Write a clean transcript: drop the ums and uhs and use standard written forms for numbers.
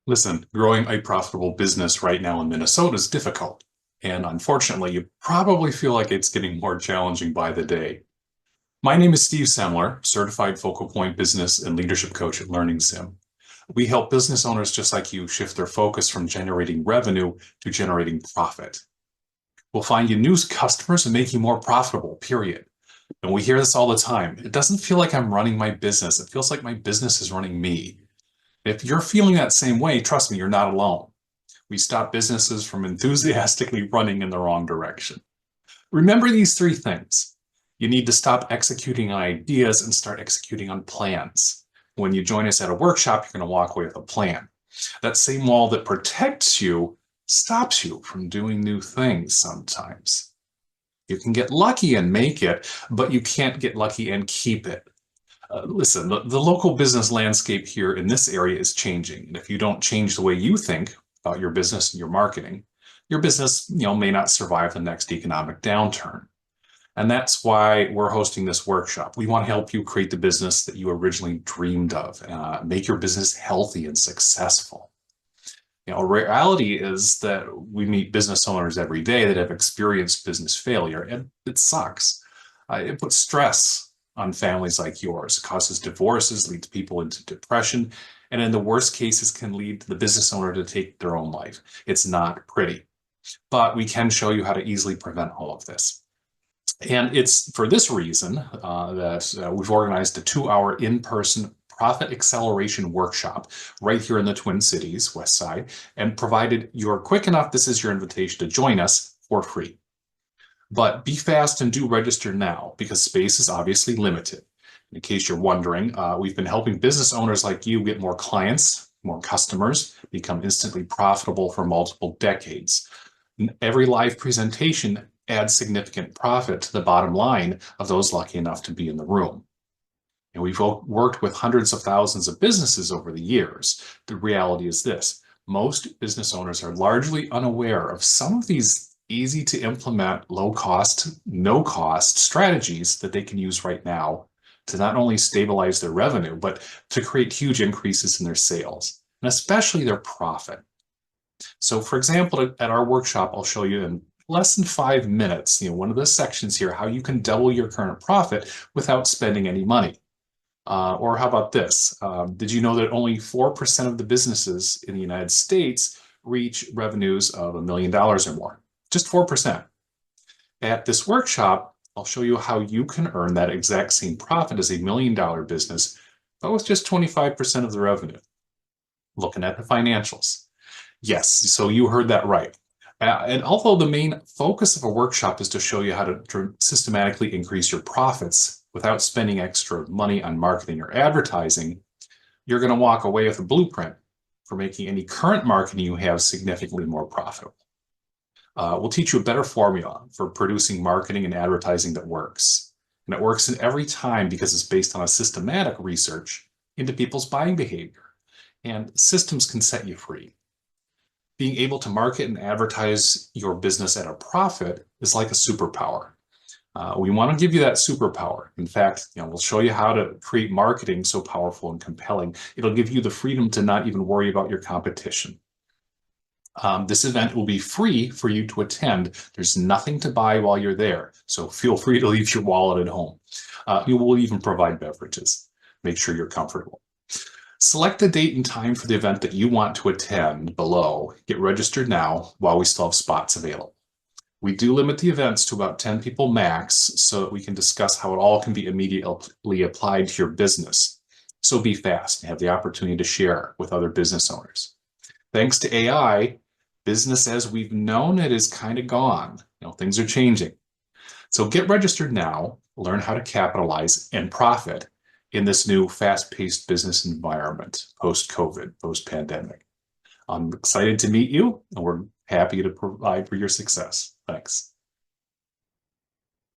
Listen, growing a profitable business right now in Minnesota is difficult. And unfortunately, you probably feel like it's getting more challenging by the day. My name is Steve Semler, certified FocalPoint business and leadership coach at LearningSim. We help business owners just like you shift their focus from generating revenue to generating profit. We'll find you new customers and make you more profitable, period. And we hear this all the time. It doesn't feel like I'm running my business. It feels like my business is running me. If you're feeling that same way, trust me, you're not alone. We stop businesses from enthusiastically running in the wrong direction. Remember these three things. You need to stop executing on ideas and start executing on plans. When you join us at a workshop, you're going to walk away with a plan. That same wall that protects you stops you from doing new things sometimes. You can get lucky and make it, but you can't get lucky and keep it. Listen, the local business landscape here in this area is changing. And if you don't change the way you think about your business and your business, may not survive the next economic downturn. And that's why we're hosting this workshop. We want to help you create the business that you originally dreamed of, make your business healthy and successful. Reality is that we meet business owners every day that have experienced business failure, and it sucks. It puts stress on families like yours. It causes divorces, leads people into depression, and in the worst cases can lead the business owner to take their own life. It's not pretty, but we can show you how to easily prevent all of this. And it's for this reason that we've organized a 2-hour in-person profit acceleration workshop right here in the Twin Cities, West Side, and provided you're quick enough, this is your invitation to join us for free. But be fast and do register now because space is obviously limited. In case you're wondering, we've been helping business owners like you get more clients, more customers, become instantly profitable for multiple decades. Every live presentation adds significant profit to the bottom line of those lucky enough to be in the room. And we've worked with hundreds of thousands of businesses over the years. The reality is this: most business owners are largely unaware of some of these easy to implement, low cost, no cost strategies that they can use right now to not only stabilize their revenue, but to create huge increases in their sales and especially their profit. So for example, at our workshop, I'll show you in less than 5 minutes, one of the sections here, how you can double your current profit without spending any money. Or how about this? Did you know that only 4% of the businesses in the United States reach revenues of $1 million or more? Just 4%. At this workshop, I'll show you how you can earn that exact same profit as $1 million business, but with just 25% of the revenue. Looking at the financials. Yes, so you heard that right. And although the main focus of a workshop is to show you how to systematically increase your profits without spending extra money on marketing or advertising, you're going to walk away with a blueprint for making any current marketing you have significantly more profitable. We'll teach you a better formula for producing marketing and advertising that works. And it works in every time because it's based on a systematic research into people's buying behavior. And systems can set you free. Being able to market and advertise your business at a profit is like a superpower. We want to give you that superpower. In fact, we'll show you how to create marketing so powerful and compelling. It'll give you the freedom to not even worry about your competition. This event will be free for you to attend. There's nothing to buy while you're there, so feel free to leave your wallet at home. We will even provide beverages. Make sure you're comfortable. Select the date and time for the event that you want to attend below. Get registered now while we still have spots available. We do limit the events to about 10 people max so that we can discuss how it all can be immediately applied to your business. So be fast and have the opportunity to share with other business owners. Thanks to AI, business as we've known it is kind of gone. Things are changing. So get registered now, learn how to capitalize and profit in this new fast-paced business environment, post-COVID, post-pandemic. I'm excited to meet you, and we're happy to provide for your success. Thanks.